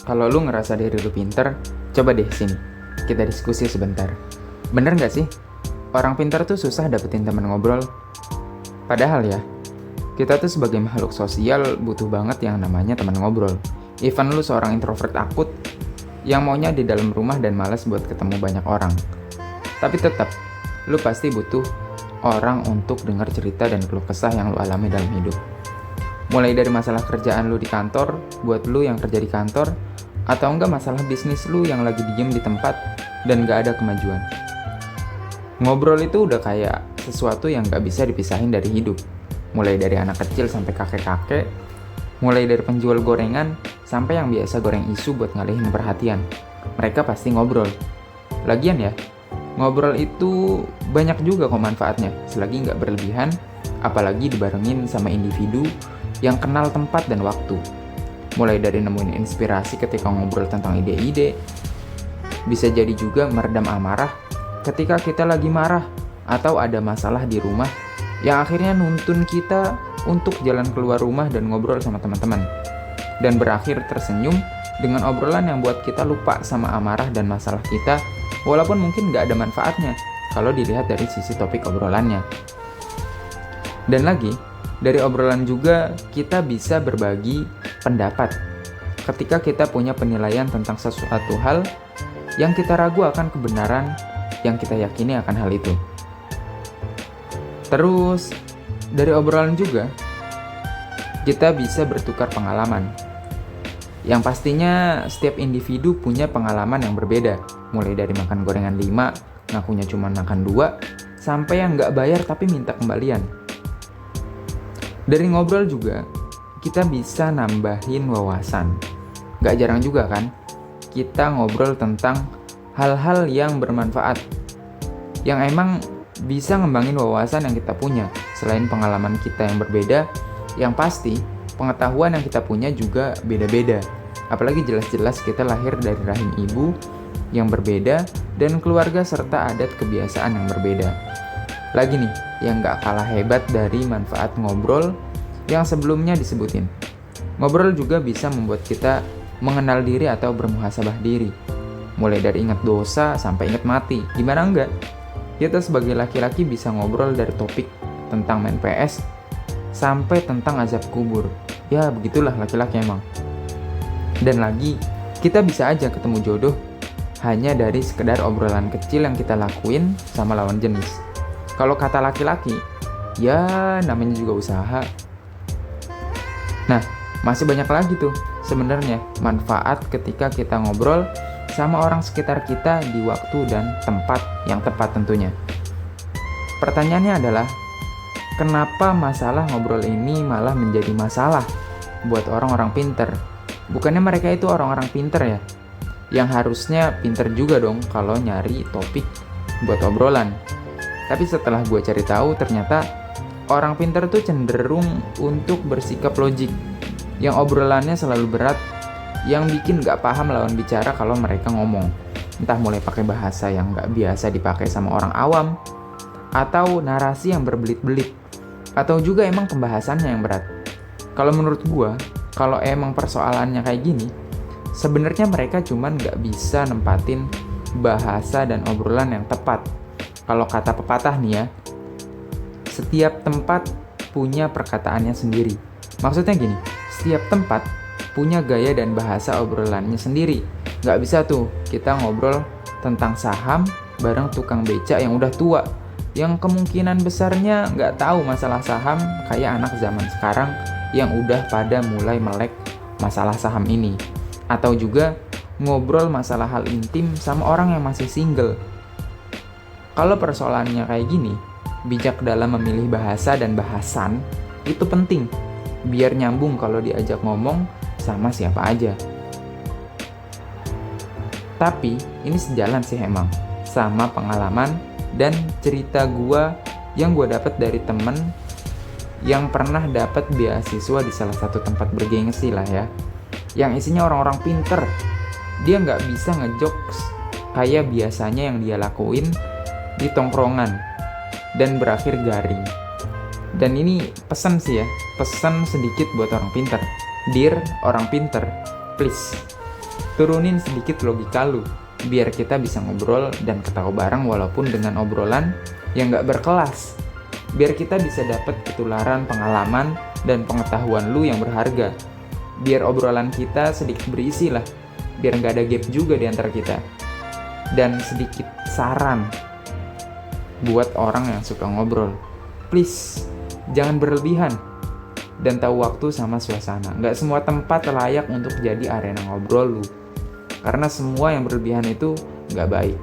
Kalau lu ngerasa diri lu pinter, coba deh sini, kita diskusi sebentar. Bener nggak sih? Orang pinter tuh susah dapetin teman ngobrol. Padahal ya, kita tuh sebagai makhluk sosial butuh banget yang namanya teman ngobrol. Even lu seorang introvert akut, yang maunya di dalam rumah dan malas buat ketemu banyak orang. Tapi tetap, lu pasti butuh orang untuk dengar cerita dan keluh kesah yang lu alami dalam hidup. Mulai dari masalah kerjaan lu di kantor, buat lu yang kerja di kantor, atau enggak masalah bisnis lu yang lagi diem di tempat dan gak ada kemajuan. Ngobrol itu udah kayak sesuatu yang gak bisa dipisahin dari hidup. Mulai dari anak kecil sampai kakek-kakek, mulai dari penjual gorengan sampai yang biasa goreng isu buat ngalihin perhatian. Mereka pasti ngobrol. Lagian ya, ngobrol itu banyak juga kok manfaatnya, selagi nggak berlebihan, apalagi dibarengin sama individu yang kenal tempat dan waktu. Mulai dari nemuin inspirasi ketika ngobrol tentang ide-ide, bisa jadi juga meredam amarah ketika kita lagi marah atau ada masalah di rumah yang akhirnya nuntun kita untuk jalan keluar rumah dan ngobrol sama teman-teman. Dan berakhir tersenyum dengan obrolan yang buat kita lupa sama amarah dan masalah kita, walaupun mungkin nggak ada manfaatnya kalau dilihat dari sisi topik obrolannya. Dan lagi, dari obrolan juga kita bisa berbagi pendapat ketika kita punya penilaian tentang sesuatu hal yang kita ragu akan kebenaran yang kita yakini akan hal itu. Terus, dari obrolan juga kita bisa bertukar pengalaman. Yang pastinya setiap individu punya pengalaman yang berbeda, mulai dari makan gorengan 5, ngakunya cuma makan 2, sampai yang nggak bayar tapi minta kembalian. Dari ngobrol juga, kita bisa nambahin wawasan. Gak jarang juga kan, kita ngobrol tentang hal-hal yang bermanfaat, yang emang bisa ngembangin wawasan yang kita punya. Selain pengalaman kita yang berbeda, yang pasti pengetahuan yang kita punya juga beda-beda. Apalagi jelas-jelas kita lahir dari rahim ibu yang berbeda dan keluarga serta adat kebiasaan yang berbeda. Lagi nih, yang gak kalah hebat dari manfaat ngobrol yang sebelumnya disebutin. Ngobrol juga bisa membuat kita mengenal diri atau bermuhasabah diri. Mulai dari ingat dosa sampai ingat mati. Gimana enggak? Kita sebagai laki-laki bisa ngobrol dari topik tentang main PS sampai tentang azab kubur. Ya begitulah laki-laki emang. Dan lagi, kita bisa aja ketemu jodoh hanya dari sekedar obrolan kecil yang kita lakuin sama lawan jenis. Kalau kata laki-laki, ya namanya juga usaha. Nah, masih banyak lagi tuh sebenarnya manfaat ketika kita ngobrol sama orang sekitar kita di waktu dan tempat yang tepat tentunya. Pertanyaannya adalah, kenapa masalah ngobrol ini malah menjadi masalah buat orang-orang pinter? Bukannya mereka itu orang-orang pinter ya? Yang harusnya pinter juga dong kalau nyari topik buat obrolan. Tapi setelah gue cari tahu, ternyata orang pintar tuh cenderung untuk bersikap logik, yang obrolannya selalu berat, yang bikin gak paham lawan bicara kalau mereka ngomong. Entah mulai pakai bahasa yang gak biasa dipakai sama orang awam, atau narasi yang berbelit-belit, atau juga emang pembahasannya yang berat. Kalau menurut gue, kalau emang persoalannya kayak gini, sebenarnya mereka cuman gak bisa nempatin bahasa dan obrolan yang tepat. Kalau kata pepatah nih ya, setiap tempat punya perkataannya sendiri. Maksudnya gini, setiap tempat punya gaya dan bahasa obrolannya sendiri. Gak bisa tuh kita ngobrol tentang saham bareng tukang becak yang udah tua, yang kemungkinan besarnya gak tahu masalah saham kayak anak zaman sekarang yang udah pada mulai melek masalah saham ini. Atau juga ngobrol masalah hal intim sama orang yang masih single. Kalau persoalannya kayak gini, bijak dalam memilih bahasa dan bahasan itu penting, biar nyambung kalau diajak ngomong sama siapa aja. Tapi ini sejalan sih emang sama pengalaman dan cerita gua yang gua dapat dari temen yang pernah dapat beasiswa di salah satu tempat bergengsi lah ya, yang isinya orang-orang pinter. Dia nggak bisa ngejokes kayak biasanya yang dia lakuin di tongkrongan dan berakhir garing. Dan ini pesan sih ya, pesan sedikit buat orang pinter. Dear orang pinter, please Turunin sedikit logika lu, biar kita bisa ngobrol dan ketawa bareng walaupun dengan obrolan yang gak berkelas. Biar kita bisa dapat ketularan pengalaman dan pengetahuan lu yang berharga. Biar obrolan kita sedikit berisi lah, biar gak ada gap juga di antara kita. Dan sedikit saran buat orang yang suka ngobrol. Please, jangan berlebihan dan tahu waktu sama suasana. Gak semua tempat layak untuk jadi arena ngobrol lu. Karena semua yang berlebihan itu gak baik.